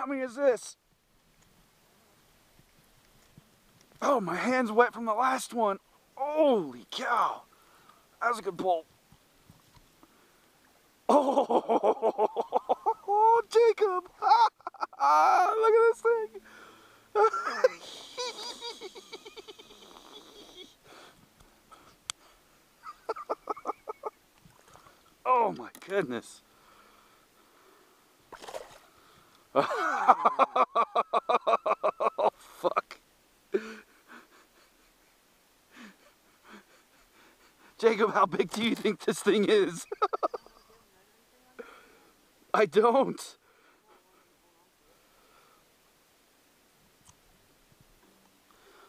How many is this? Oh, my hand's wet from the last one. Holy cow. That was a good pull. Oh, Jacob. Look at this thing. Oh my goodness. Oh, fuck. Jacob, how big do you think this thing is? I don't.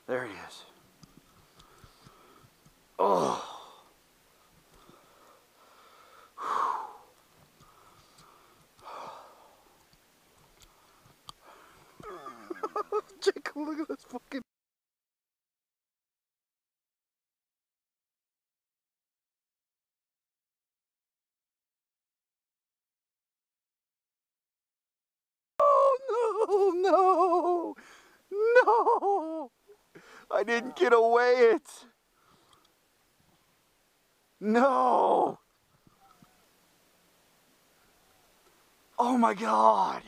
There he is. Oh. Jacob, look at this fucking... Oh, no, no, no. I didn't get away it. No. Oh my God.